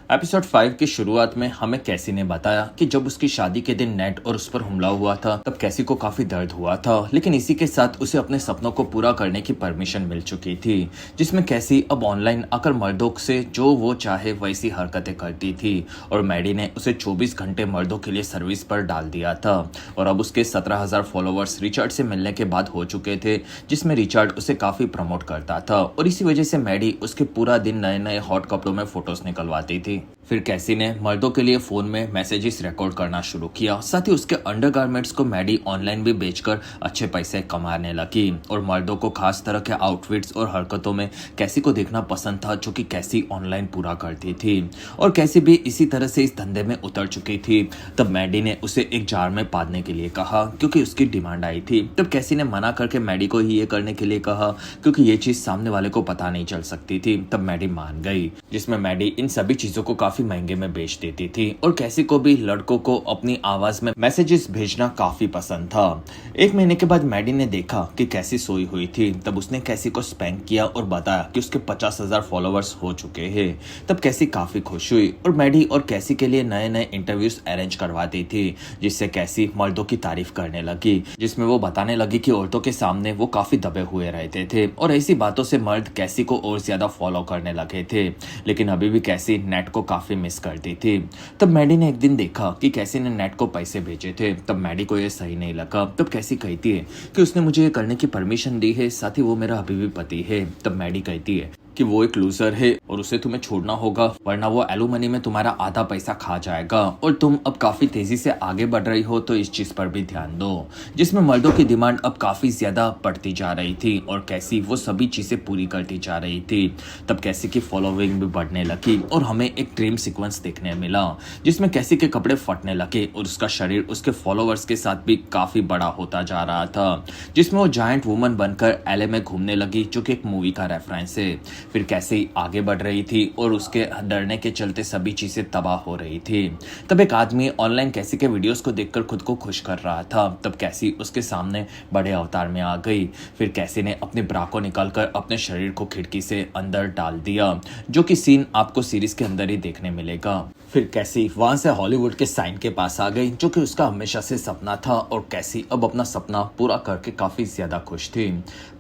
Episode 5 की शुरुआत में हमें कैसी ने बताया कि जब उसकी शादी के दिन नेट और उस पर हमला हुआ था तब कैसी को काफी दर्द हुआ था, लेकिन इसी के साथ उसे अपने सपनों को पूरा करने की परमिशन मिल चुकी थी, जिसमें कैसी अब ऑनलाइन आकर मर्दों से जो वो चाहे वैसी हरकतें करती थी और मैडी ने उसे 24 घंटे मर्दों के लिए सर्विस पर डाल दिया था। और अब उसके 17,000 फॉलोअर्स रिचर्ड से मिलने के बाद हो चुके थे, जिसमें रिचर्ड उसे काफी प्रमोट करता था और इसी वजह से मैडी उसके पूरा दिन नए नए हॉट कपड़ों में फोटोज निकलवाती थी। फिर कैसी ने मर्दों के लिए फोन में मैसेजेस रिकॉर्ड करना शुरू किया, साथ ही उसके अंडरगारमेंट्स को मैडी ऑनलाइन भी बेचकर अच्छे पैसे कमाने लगी और मर्दों को खास तरह के आउटफिट्स और हरकतों में कैसी को देखना पसंद था, जो कि कैसी ऑनलाइन पूरा करती थी और कैसी भी इसी तरह से इस धंधे में उतर चुकी थी। तब मैडी ने उसे एक जार में पादने के लिए कहा क्योंकि उसकी डिमांड आई थी। तब कैसी ने मना करके मैडी को ही ये करने के लिए कहा क्योंकि ये चीज सामने वाले को पता नहीं चल सकती थी। तब मैडी मान गई, जिसमें मैडी इन सभी चीजों को काफी महंगे में बेच देती थी और कैसी को भी लड़कों को अपनी आवाज में मैसेजेस भेजना काफी पसंद था। एक महीने के बाद मैडी ने देखा कि कैसी सोई हुई थी। तब उसने कैसी को स्पैंक किया और बताया कि उसके 50,000 फॉलोअर्स हो चुके हैं। तब कैसी काफी खुश हुई और मैडी और कैसी के लिए नए नए इंटरव्यूज अरेंज करवाती थी, जिससे कैसी मर्दों की तारीफ करने लगी, जिसमें वो बताने लगी कि औरतों के सामने वो काफी दबे हुए रहते थे और ऐसी बातों से मर्द कैसी को और ज्यादा फॉलो करने लगे थे। लेकिन अभी भी कैसी नेट को काफी मिस करती थी। तब मैडी ने एक दिन देखा कि कैसी ने नेट को पैसे भेजे थे। तब मैडी को ये सही नहीं लगा। तब कैसी कहती है कि उसने मुझे ये करने की परमिशन दी है, साथ ही वो मेरा अभी भी पति है। तब मैडी कहती है कि वो एक लूजर है और उसे तुम्हें छोड़ना होगा, वरना वो एलुमनी में तुम्हारा आधा पैसा खा जाएगा और तुम अब काफी तेजी से आगे बढ़ रही हो, तो इस चीज पर भी ध्यान दो। जिसमें मर्दों की डिमांड अब काफी ज्यादा बढ़ती जा रही थी और कैसी वो सभी चीजें पूरी करती जा रही थी। तब कैसी की फॉलोइंग भी बढ़ने लगी और हमें एक ड्रीम सीक्वेंस देखने मिला, जिसमें कैसी के कपड़े फटने लगे और उसका शरीर उसके फॉलोअर्स के साथ भी काफी बड़ा होता जा रहा था, जिसमें वो जायंट वुमन बनकर एलए में घूमने लगी, जो कि एक मूवी का रेफरेंस है। फिर कैसे आगे बढ़ रही थी और उसके डरने के चलते सभी चीजें तबाह हो रही थी। तब एक आदमी ऑनलाइन कैसी के वीडियोस को देखकर खुद को खुश कर रहा था। तब कैसी उसके सामने बड़े अवतार में आ गई। फिर कैसी ने अपने ब्रा को निकालकर अपने शरीर को खिड़की से अंदर डाल दिया, जो कि सीन आपको सीरीज के अंदर ही देखने मिलेगा। फिर कैसी वहां से हॉलीवुड के साइन के पास आ गई, जो कि उसका हमेशा से सपना था और कैसी अब अपना सपना पूरा करके काफी ज्यादा खुश थी।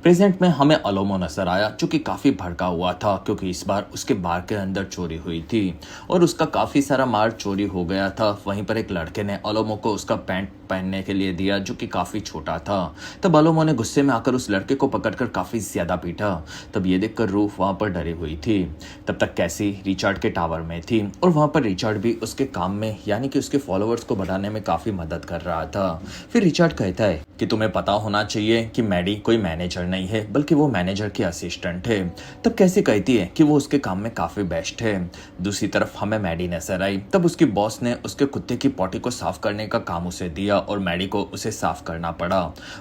प्रेजेंट में हमें अलोमो नजर आया, जो कि काफी भड़का हुआ था क्योंकि इस बार उसके बार के अंदर चोरी हुई थी और उसका काफी सारा माल चोरी हो गया था। वहीं पर एक लड़के ने अलोमो को उसका पैंट पहनने के लिए दिया, जो कि काफी छोटा था। तब अलोमो ने गुस्से में आकर उस लड़के को पकड़कर काफी ज्यादा पीटा। तब ये देखकर रूफ वहां पर डरी हुई थी। तब तक कैसी रिचर्ड के टावर में थी और वहां पर रिचर्ड भी उसके काम में यानी कि उसके फॉलोअर्स को बढ़ाने में काफी मदद कर रहा था। फिर रिचर्ड कहता है कि तुम्हें पता होना चाहिए कि मैडी कोई मैनेजर नहीं है, बल्कि वो मैनेजर की असिस्टेंट है। तब कैसी कहती है कि वो उसके काम में काफी बेस्ट है। दूसरी तरफ हमें मैडी नजर आई। तब उसकी बॉस ने उसके कुत्ते की पॉटी को साफ करने का काम उसे दिया और मैडी को उसे साफ करना पड़ा।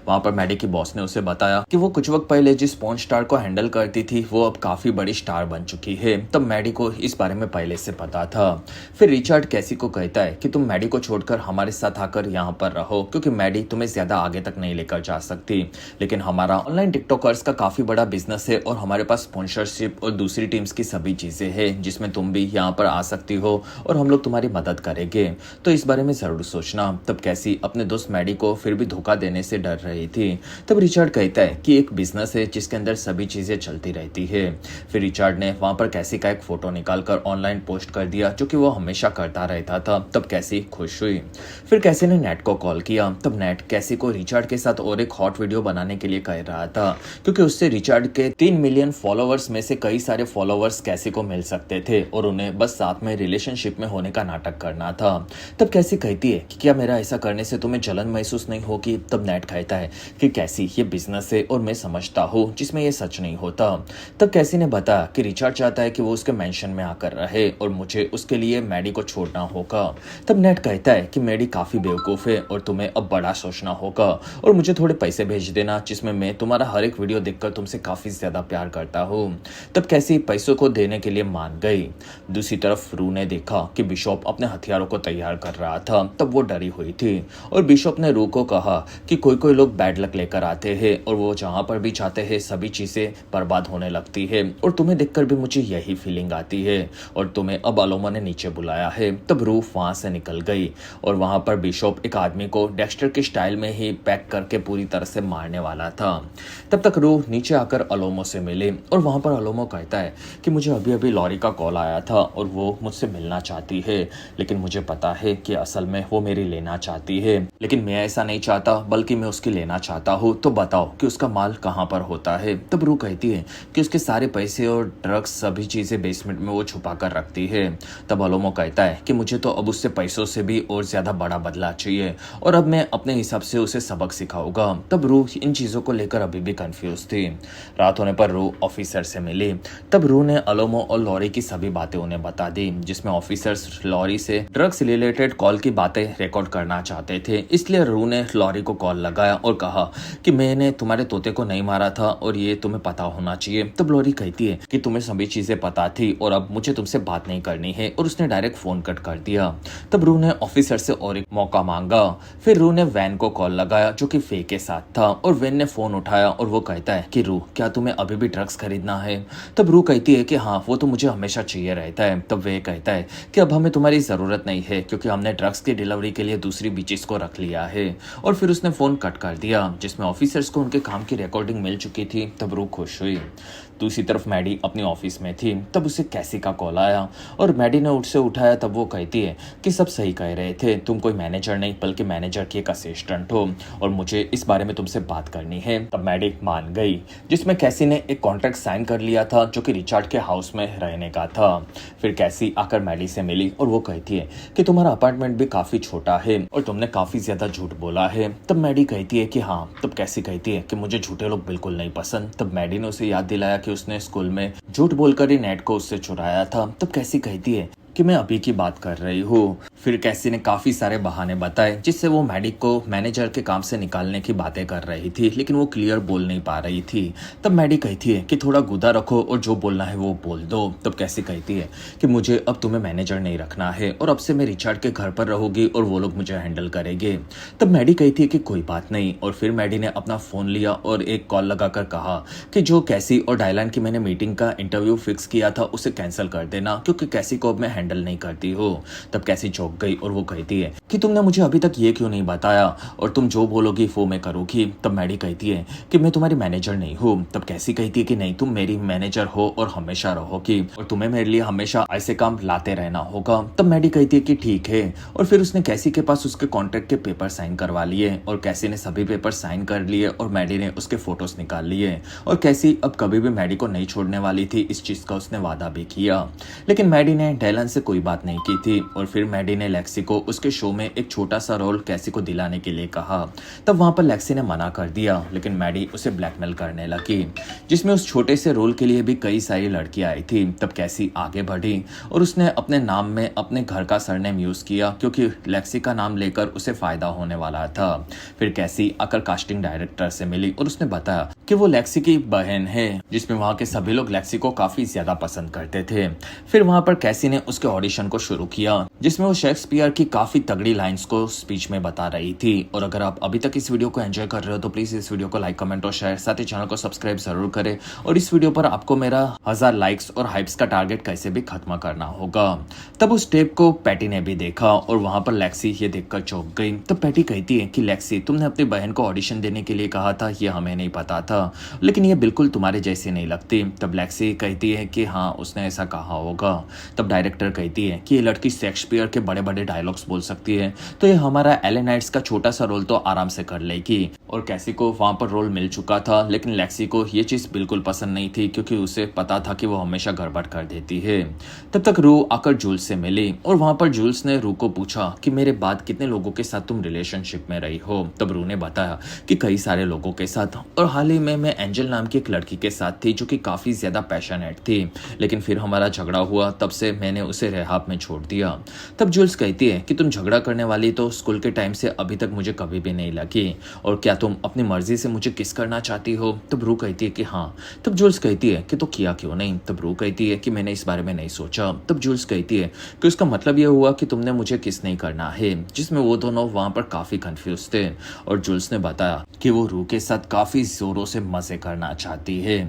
वहां पर मैडी की बॉस ने उसे बताया कि वो कुछ वक्त पहले जिस पॉर्न स्टार को हैंडल करती थी वो अब काफी बड़ी स्टार बन चुकी है। तब मैडी को इस बारे में पहले से पता था। फिर रिचर्ड कैसी को कहता है कि तुम मैडी को छोड़कर हमारे साथ आकर यहाँ पर रहो, क्योंकि मैडी तुम्हें ज्यादा आगे तक नहीं लेकर जा सकती, लेकिन हमारा ऑनलाइन टिकटॉकर्स का काफी बड़ा बिजनेस है और हमारे पास स्पॉन्सरशिप और दूसरी टीम्स की सभी चीजें हैं, जिसमें तुम भी यहाँ पर आ सकती हो और हम लोग तुम्हारी मदद करेंगे, तो इस बारे में जरूर सोचना। तब कैसी अपने दोस्त मैडी को फिर भी धोखा देने से डर रही थी। तब रिचर्ड कहता है कि एक बिजनेस है जिसके अंदर सभी चीजें चलती रहती है। फिर रिचर्ड ने वहां पर कैसी का एक फोटो निकालकर ऑनलाइन पोस्ट कर दिया, जो कि वो हमेशा करता रहता था। तब कैसी खुश हुई। फिर कैसी ने नेट को कॉल किया। तब नेट कैसी को रिचर्ड के साथ और एक हॉट वीडियो बनाने के लिए कह रहा था, क्योंकि उससे रिचर्ड के 3 मिलियन फॉलोअर्स में से कई सारे फॉलोअर्स कैसी को मिल सकते थे और उन्हें बस साथ में रिलेशनशिप में होने का नाटक करना था। तब कैसी कहती है कि क्या मेरा ऐसा करने से तुम्हें जलन महसूस नहीं होगी। तब नेट कहता है कि कैसी ये बिजनेस है और मैं समझता हूँ, जिसमें ये सच नहीं होता। तब कैसी ने बताया कि रिचर्ड चाहता है कि वो उसके मेंशन में आकर रहे और मुझे उसके लिए मैडी को छोड़ना होगा। तब नेट कहता है कि मैडी काफी बेवकूफ है और तुम्हें अब बड़ा सोचना होगा और मुझे थोड़े पैसे भेज देना, जिसमें मैं तुम्हारा हर एक वीडियो देखकर तुमसे काफ़ी ज़्यादा प्यार करता हूँ। तब कैसी पैसों को देने के लिए मान गई। दूसरी तरफ रू ने देखा कि बिशॉप अपने हथियारों को तैयार कर रहा था। तब वो डरी हुई थी और बिशॉप ने रू को कहा कि कोई कोई लोग बैड लक लेकर आते हैं और वो जहाँ पर भी चाहते हैं सभी चीज़ें बर्बाद होने लगती है, और तुम्हें देखकर भी मुझे यही फीलिंग आती है, और तुम्हें अब अलोमा ने नीचे बुलाया है। तब रू वहाँ से निकल गई और वहाँ पर बिशॉप एक आदमी को डेक्स्टर के स्टाइल में ही पैक करके पूरी तरह से मारने वाला था। तब तक रू नीचे आकर अलोमो से मिली और वहाँ पर अलोमो कहता है कि मुझे अभी अभी लॉरी का कॉल आया था और वो मुझसे मिलना चाहती है, लेकिन मुझे पता है कि असल में वो मेरी लेना चाहती है, लेकिन मैं ऐसा नहीं चाहता बल्कि मैं उसकी लेना चाहता हूँ। तो बताओ कि उसका माल कहाँ पर होता है। तब रू कहती है कि उसके सारे पैसे और ड्रग्स सभी चीज़ें बेसमेंट में वो छुपा कर रखती है। तब अलोमो कहता है कि मुझे तो अब उससे पैसों से भी और ज़्यादा बड़ा बदला चाहिए और अब मैं अपने हिसाब से उसे सबक सिखाऊंगा। तब रू इन चीज़ों को लेकर अभी भी कंफ्यूज थी। रात होने पर रू ऑफिसर से मिली। तब रू ने अलोमो और लॉरी की सभी बातें उन्हें बता दी, जिसमें ऑफिसर्स लॉरी से ड्रग्स रिलेटेड कॉल की बातें रिकॉर्ड करना चाहते थे। इसलिए रू ने लॉरी को कॉल लगाया और कहा कि मैंने तुम्हारे तोते को नहीं मारा था और ये तुम्हें पता होना चाहिए। तब लॉरी कहती है कि तुम्हें सभी चीजें पता थी और अब मुझे तुमसे बात नहीं करनी है, और उसने डायरेक्ट फोन कट कर दिया। तब रू ने ऑफिसर से और एक मौका मांगा। फिर रू ने वैन को कॉल लगाया जो कि फे के साथ था, और वैन ने फोन उठाया और वो कहता है कि रू क्या तुम्हें अभी भी ड्रग्स खरीदना है। तब रू कहती है कि हाँ वो तो मुझे हमेशा चाहिए रहता है। तब वे कहता है कि अब हमें तुम्हारी ज़रूरत नहीं है क्योंकि हमने ड्रग्स की डिलीवरी के लिए दूसरी बीचेस को रख लिया है, और फिर उसने फ़ोन कट कर दिया, जिसमें ऑफिसर्स को उनके काम की रिकॉर्डिंग मिल चुकी थी। तब रू खुश हुई। दूसरी तरफ मैडी अपने ऑफिस में थी। तब उसे कैसी का कॉल आया और मैडी ने उससे उठाया। तब वो कहती है कि सब सही कह रहे थे, तुम कोई मैनेजर नहीं बल्कि मैनेजर की एक असिस्टेंट हो और मुझे इस बारे में तुमसे बात करनी है। तब मैडी मान गई, जिसमें कैसी ने एक कॉन्ट्रैक्ट साइन कर लिया था जो कि रिचार्ड के हाउस में रहने का था। फिर कैसी आकर मैडी से मिली और वो कहती है कि तुम्हारा अपार्टमेंट भी काफ़ी छोटा है और तुमने काफ़ी ज़्यादा झूठ बोला है। तब मैडी कहती है कि हाँ। तब कैसी कहती है कि मुझे झूठे लोग बिल्कुल नहीं पसंद। तब मैडी ने उसे याद दिलाया कि उसने स्कूल में झूठ बोलकर ही नेट को उससे चुराया था। तब कैसी कहती है कि मैं अभी की बात कर रही हूँ। फिर कैसी ने काफ़ी सारे बहाने बताए जिससे वो मैडी को मैनेजर के काम से निकालने की बातें कर रही थी, लेकिन वो क्लियर बोल नहीं पा रही थी। तब मैडी कहती है कि थोड़ा गुदा रखो और जो बोलना है वो बोल दो। तब कैसी कहती है कि मुझे अब तुम्हें मैनेजर नहीं रखना है और अब से मैं रिचार्ड के घर पर रहूंगी और वो लोग मुझे हैंडल करेंगे। तब मैडी कहती है कि कोई बात नहीं, और फिर मैडी ने अपना फ़ोन लिया और एक कॉल लगाकर कहा कि जो कैसी और डायलान की मैंने मीटिंग का इंटरव्यू फिक्स किया था उसे कैंसिल कर देना क्योंकि कैसी को अब मैं हैंडल नहीं करती हो। तब कैसी चौंक गई और वो कहती है कि तुमने मुझे अभी तक ये क्यों नहीं बताया और तुम जो बोलोगी वो मैं करूँगी। तब मैडी कहती है कि मैं तुम्हारी मैनेजर नहीं हूँ। तब कैसी कहती है कि नहीं, तुम मेरी मैनेजर हो और हमेशा रहोगी और तुम्हें मेरे लिए हमेशा ऐसे काम लाते रहना होगा। तब मैडी कहती है कि ठीक है, और फिर उसने कैसी के पास उसके कॉन्ट्रैक्ट के पेपर साइन करवा लिए और कैसी ने सभी पेपर साइन कर लिए और मैडी ने उसके फोटोज निकाल लिए, और कैसी अब कभी भी मैडी को नहीं छोड़ने वाली थी। इस चीज का उसने वादा भी किया, लेकिन मैडी ने डैलन से कोई बात नहीं की थी। और फिर मैडी ने लेक्सी को उसके शो में एक छोटा सा रोल कैसी को दिलाने के लिए कहा। तब वहां पर लेक्सी ने मना कर दिया, लेकिन मैडी उसे ब्लैकमेल करने लगी, जिसमें उस छोटे से रोल के लिए भी कई सारी लड़कियां आई थी। तब कैसी आगे बढ़ी और उसने अपने नाम में अपने घर का सरनेम यूज किया क्योंकि लेक्सी का नाम लेकर उसे फायदा होने वाला था। फिर कैसी आकर कास्टिंग डायरेक्टर से मिली और उसने बताया कि वो लेक्सी की बहन है, जिसमें वहां के सभी लोग लेक्सी को काफी ज्यादा पसंद करते थे। फिर वहां पर कैसी ने उसके ऑडिशन को शुरू किया, जिसमें वो शेक्सपियर की काफी तगड़ी लाइंस को स्पीच में बता रही थी। और अगर आप अभी तक इस वीडियो को एंजॉय कर रहे हो तो प्लीज इस वीडियो को लाइक, कमेंट और शेयर, साथ ही चैनल को सब्सक्राइब जरूर करें। और इस वीडियो पर आपको मेरा 1000 लाइक्स और हाइप्स का टारगेट कैसे भी खत्म करना होगा। तब उस टेप को पैटी ने भी देखा और वहां पर लेक्सी ये देखकर चौंक गई। तब पैटी कहती है कि लेक्सी, तुमने अपनी बहन को ऑडिशन देने के लिए कहा था, ये हमें नहीं पता था, लेकिन ये बिल्कुल तुम्हारे जैसी नहीं लगती। तब लेक्सी कहती है कि हाँ उसने ऐसा कहा होगा। तब डायरेक्टर कहती है कि ये लड़की शेक्सपियर के बड़े बड़े डायलॉग्स बोल सकती है, तो ये हमारा एलेनाइट्स का छोटा सा रोल तो आराम से कर लेगी। और कैसी को वहां पर रोल मिल चुका था, लेकिन लेक्सी को ये चीज बिल्कुल पसंद नहीं थी क्योंकि उसे पता था कि वो हमेशा गड़बड़ कर देती है। तब तक रू आकर जूल्स से मिली और वहां पर जूल्स ने रू को पूछा कि मेरे बाद कितने लोगों के साथ तुम रिलेशनशिप में रही हो। तब रू ने बताया कि कई सारे लोगों के साथ, और हाल ही में मैं एंजल नाम की एक लड़की के साथ थी जो कि काफी ज्यादा पैशनेट थी, लेकिन फिर हमारा झगड़ा हुआ, तब से मैंने उसे उसे रिहाब में छोड़ दिया। तब जूल्स कहती है कि तुम झगड़ा करने वाली तो स्कूल के टाइम से अभी तक मुझे कभी भी नहीं लगी, और क्या तुम अपनी मर्जी से मुझे किस करना चाहती हो? तब रू कहती है कि हाँ। तब जूल्स कहती है कि तो किया क्यों नहीं? तब रू कहती है कि मैंने इस बारे में नहीं सोचा। तब जूल्स कहती है कि उसका मतलब यह हुआ कि तुमने मुझे किस नहीं करना है, जिसमें वो दोनों वहां पर काफी कंफ्यूज थे, और जूल्स ने बताया कि वो रू के साथ काफी जोरों से मजे करना चाहती है।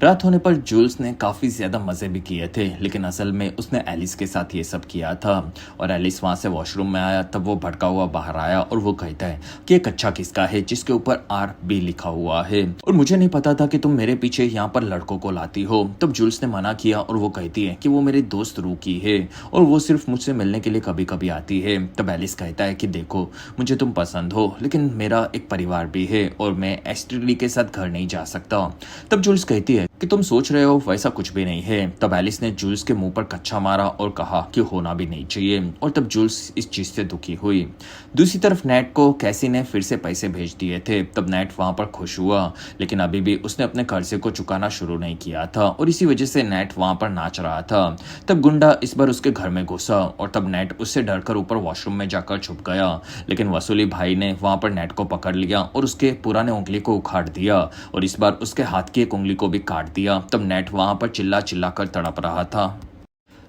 रात होने पर जूल्स ने काफी ज्यादा मजे भी किए थे, लेकिन असल में उसने एलिस के साथ ये सब किया था। और एलिस वहां से वॉशरूम में आया, तब वो भटका हुआ बाहर आया और वो कहता है कि एक अच्छा किसका है जिसके ऊपर RB लिखा हुआ है, और मुझे नहीं पता था कि तुम मेरे पीछे यहाँ पर लड़कों को लाती हो। तब जूल्स ने मना किया और वो कहती है कि वो मेरी दोस्त रू की है और वो सिर्फ मुझसे मिलने के लिए कभी कभी आती है। तब एलिस कहता है कि देखो, मुझे तुम पसंद हो, लेकिन मेरा एक परिवार भी है और मैं एस्ट्रेडी के साथ घर नहीं जा सकता। तब जूल्स कहती है कि तुम सोच रहे हो वैसा कुछ भी नहीं है। तब एलिस ने जूल्स के मुंह पर कच्चा मारा और कहा कि होना भी नहीं चाहिए, और तब जूल्स इस चीज से दुखी हुई। दूसरी तरफ नेट को कैसी ने फिर से पैसे भेज दिए थे। तब नेट वहां पर खुश हुआ, लेकिन अभी भी उसने अपने कर्जे को चुकाना शुरू नहीं किया था, और इसी वजह से नेट वहां पर नाच रहा था। तब गुंडा इस बार उसके घर में घुसा, और तब नेट उससे डरकर ऊपर वॉशरूम में जाकर छुप गया, लेकिन वसूली भाई ने वहां पर नेट को पकड़ लिया और उसके पुराने उंगली को उखाड़ दिया, और इस बार उसके हाथ की एक उंगली को भी काट दिया। तब नेट वहां पर चिल्ला चिल्ला कर तड़प रहा था।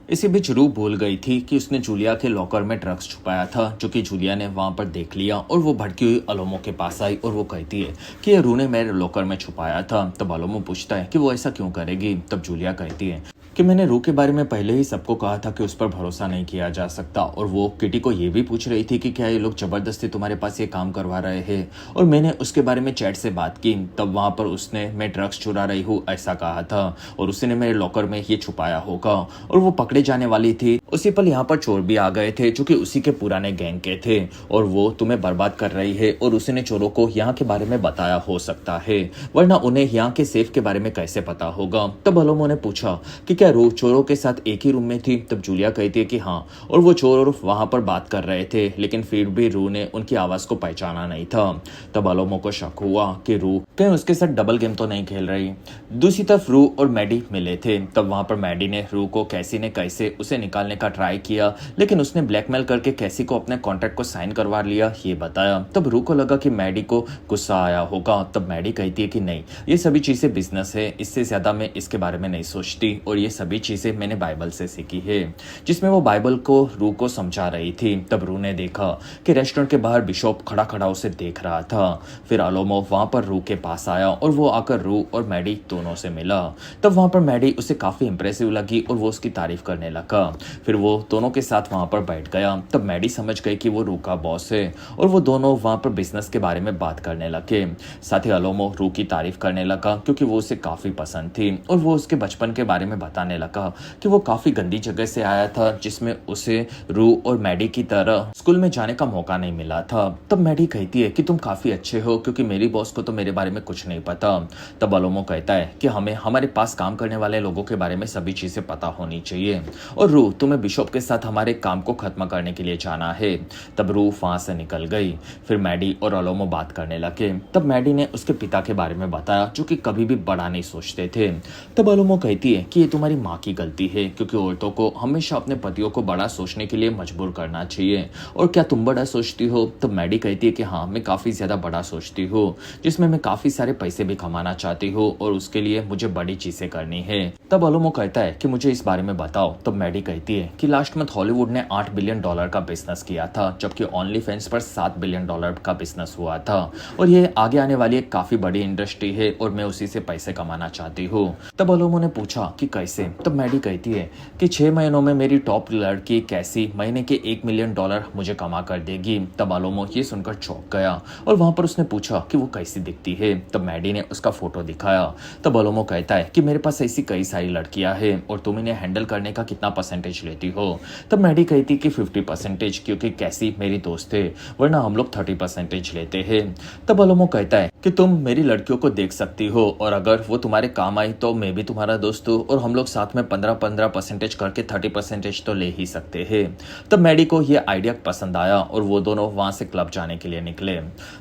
इसी बीच रू भूल गई थी कि उसने जूलिया के लॉकर में ड्रग्स छुपाया था, जो कि जूलिया ने वहां पर देख लिया, और वो भड़की हुई अलोमो के पास आई और वो कहती है कि ये रू ने मेरे लॉकर में छुपाया था। तब अलोमो पूछता है कि वो ऐसा क्यों करेगी। तब जूलिया कहती है कि मैंने रू के बारे में पहले ही सबको कहा था कि उस पर भरोसा नहीं किया जा सकता, और वो किटी को ये भी पूछ रही थी कि क्या ये लोग जबरदस्ती तुम्हारे पास ये काम करवा रहे हैं, और मैंने उसके बारे में चैट से बात की। तब वहां पर उसने मैं ड्रग्स चुरा रही हूँ ऐसा कहा था, और उसने मेरे लॉकर में ये छुपाया होगा, और वो पकड़े जाने वाली थी। उसी पल यहाँ पर चोर भी आ गए थे जो कि उसी के पुराने गैंग के थे, और वो तुम्हें बर्बाद कर रही है, और उसने चोरों को यहाँ के बारे में बताया हो सकता है, वरना उन्हें यहाँ के सेफ के बारे में कैसे पता होगा। तब अलोमो ने पूछा कि क्या रू चोरों के साथ एक ही रूम में थी। तब जूलिया कहती है कि हाँ, और वो चोर वहां पर बात कर रहे थे, लेकिन फिर भी रू ने उनकी आवाज को पहचाना नहीं था। तब अलोमो को शक हुआ कि रू कहीं उसके साथ डबल गेम तो नहीं खेल रही। दूसरी तरफ रू और मैडी मिले थे। तब वहां पर मैडी ने रू को कैसी ने कैसे उसे निकालने का ट्राई किया, लेकिन उसने ब्लैकमेल करके कैसी को अपने कॉन्ट्रैक्ट को साइन करवा लिया, ये बताया। तब रू को लगा कि मैडी को गुस्सा आया होगा। तब मैडी कहती है कि नहीं, ये सभी चीजें बिजनेस है, इससे ज्यादा मैं इसके बारे में नहीं सोचती, और ये सभी चीजें मैंने बाइबल से सीखी है, जिसमें वो बाइबल को रू को समझा रही थी। तब रू ने देखा कि रेस्टोरेंट के बाहर बिशॉप खड़ा खड़ा उसे देख रहा था। फिर अलोमो वहां पर रू के पास आया और वो आकर रू और मैडी दोनों से मिला। तब वहां पर मैडी उसे काफी इंप्रेसिव लगी और वो उसकी तारीफ करने लगा। फिर वो दोनों के साथ वहां पर बैठ गया। तब मैडी समझ गई कि वो रू का बॉस है, और वो दोनों वहां पर बिजनेस के बारे में बात करने लगे। साथ ही अलोमो रू की तारीफ करने लगा क्योंकि वो उसे काफी पसंद थी, और वो उसके बचपन के बारे में बताने लगा कि वो काफी गंदी जगह से आया था, जिसमें उसे रू और मैडी की तरह स्कूल में जाने का मौका नहीं मिला था। तब मैडी कहती है कि तुम काफी अच्छे हो, क्योंकि मेरी बॉस को तो मेरे बारे में कुछ नहीं पता। तब अलोमो कहता है कि हमें हमारे पास काम करने वाले लोगों के बारे में सभी चीजें पता होनी चाहिए, और रू तुम्हें बिशॉप के साथ हमारे काम को खत्म करने के लिए जाना है। तब रू वहां से निकल गई। फिर मैडी और अलोमो बात करने लगे। तब मैडी ने उसके पिता के बारे में बताया, जो कि कभी भी बड़ा नहीं सोचते थे। तब अलोमो कहती है कि ये तुम्हारी माँ की गलती है, क्योंकि औरतों को हमेशा अपने पतियों को बड़ा सोचने के लिए मजबूर करना चाहिए। और क्या तुम बड़ा सोचती हो? तब मैडी कहती है कि हाँ, मैं काफी ज्यादा बड़ा सोचती हूँ, जिसमें मैं काफी सारे पैसे भी कमाना चाहती हूँ, और उसके लिए मुझे बड़ी चीजें करनी है। तब अलोमो कहता है कि मुझे इस बारे में बताओ। तब मैडी कहती है कि लास्ट मंथ हॉलीवुड ने $8 बिलियन का बिजनेस किया था, जबकि ओनली फैंस पर $7 बिलियन का बिजनेस हुआ था, और ये आगे आने वाली एक काफी बड़ी इंडस्ट्री है, और मैं उसी से पैसे कमाना चाहती हूँ। तब अलोमो ने पूछा कि कैसे। तब मैडी कहती है कि 6 महीनों में मेरी टॉप लड़की कैसी महीने के $1 मिलियन मुझे कमा कर देगी। तब अलोमो ये सुनकर चौंक गया, और वहां पर उसने पूछा कि वो कैसी दिखती है। तब मैडी ने उसका फोटो दिखाया। तब अलोमो कहता है कि मेरे पास ऐसी कई सारी लड़कियां हैं, और तुम इन्हें हैंडल करने का कितना परसेंटेज लेती हो। तब मैडी कहती कि 50%, क्योंकि कैसी मेरी दोस्त है, वरना हम लोग 30% लेते हैं। तब अलोमो कहता है कि तुम मेरी लड़कियों को देख सकती हो, और अगर वो तुम्हारे काम आई तो मैं भी तुम्हारा दोस्त हूँ, और हम लोग साथ में 15% करके 30% तो ले ही सकते हैं। तब मैडी को ये आइडिया पसंद आया, और वो दोनों वहां से क्लब जाने के लिए निकले।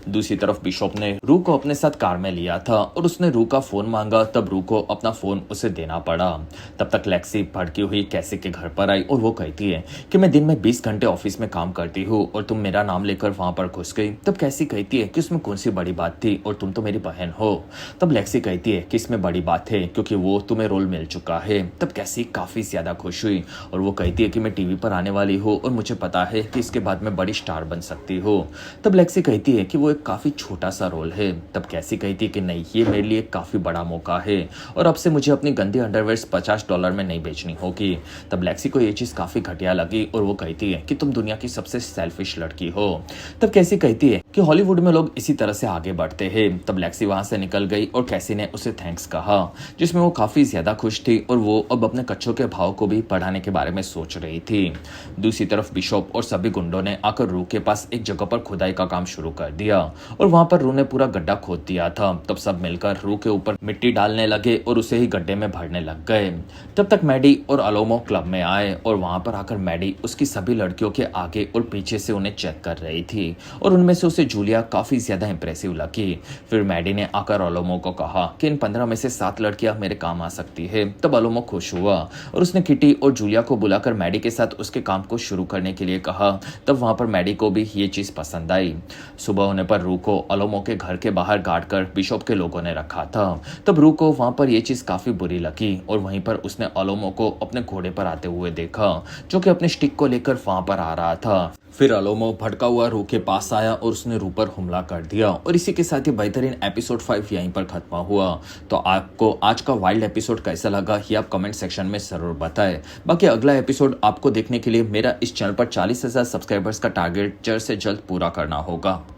दूसरी तरफ बिशॉप ने रू को अपने साथ कार में लिया था, और उसने रू का फोन मांगा। तब रू को अपना फोन उसे देना पड़ा। तब तक लेक्सी भड़की हुई कैसी के घर पर आई। आई और वो कहती है कि मैं दिन में 20 घंटे ऑफिस में काम करती हूँ और तुम मेरा नाम लेकर वहां पर घुस गई। तब कैसी कहती है कि उसमें कौन सी बड़ी बात थी और तुम तो मेरी बहन हो। तब लेक्सी कहती है कि इसमें बड़ी बात है क्योंकि वो तुम्हें रोल मिल चुका है। तब कैसी काफी ज्यादा खुश हुई और वो कहती है कि मैं टीवी पर आने वाली हूँ और मुझे पता है कि इसके बाद मैं बड़ी स्टार बन सकती हूँ। तब लेक्सी कहती है कि वो एक काफी छोटा सा रोल है। तब कैसी कहती है कि नहीं, ये मेरे लिए काफी बड़ा मौका है और अब से मुझे अपनी गंदी अंडरवेयर्स $50 में नहीं बेचनी होगी। तब लेक्सी को ये चीज काफी घटिया लगी और वो कहती है कि तुम दुनिया की सबसे सेल्फिश लड़की हो। तब कैसी कहती है कि हॉलीवुड में लोग इसी तरह से आगे बढ़ते हैं। तब लेक्सी वहां से निकल गई और कैसी ने उसे थैंक्स कहा, जिसमें वो काफी ज्यादा खुश थी और वो अब अपने कच्छों के भाव को भी बढ़ाने के बारे में सोच रही थी। दूसरी तरफ बिशप और सभी गुंडों ने आकर रू के पास एक जगह पर खुदाई का काम शुरू कर दिया और वहां पर रू ने पूरा गड्ढा खोद दिया था। तब सब मिलकर रू के ऊपर मिट्टी डालने लगे और उसे ही गड्ढे में भरने लग गए। तब तक मैडी और अलोमो क्लब में आए और वहां पर आकर मैडी उसकी सभी लड़कियों के आगे और पीछे से उन्हें चेक कर रही थी और उनमें से उसे जूलिया काफी ज्यादा इंप्रेसिव लगी। फिर मैडी ने आकर अलोमो को कहा कि इन 15 में से 7 लड़कियां मेरे काम आ सकती है। तब अलोमो खुश हुआ और उसने किटी और जूलिया को बुलाकर मैडी के साथ उसके काम को शुरू करने के लिए कहा। तब वहां पर मैडी को भी ये चीज पसंद आई। सुबह होने पर रू को अलोमो के घर के बाहर गाड़ कर बिशप के लोगों ने रखा था। तब रू को वहां पर यह चीज काफी बुरी लगी और वहीं पर उसने अलोमो को अपने घोड़े पर आते हुए देखा जो कि अपने स्टिक को लेकर वहां पर आ रहा था। फिर अलोमो भड़का हुआ रू के पास आया और उसने रू पर हमला कर दिया और इसी के साथ ही बेहतरीन एपिसोड 5 यहीं पर खत्म हुआ। तो आपको आज का वाइल्ड एपिसोड कैसा लगा ये आप कमेंट सेक्शन में जरूर बताएं। बाकी अगला एपिसोड आपको देखने के लिए मेरा इस चैनल पर 40,000 सब्सक्राइबर्स का टारगेट जल्द से जल्द पूरा करना होगा।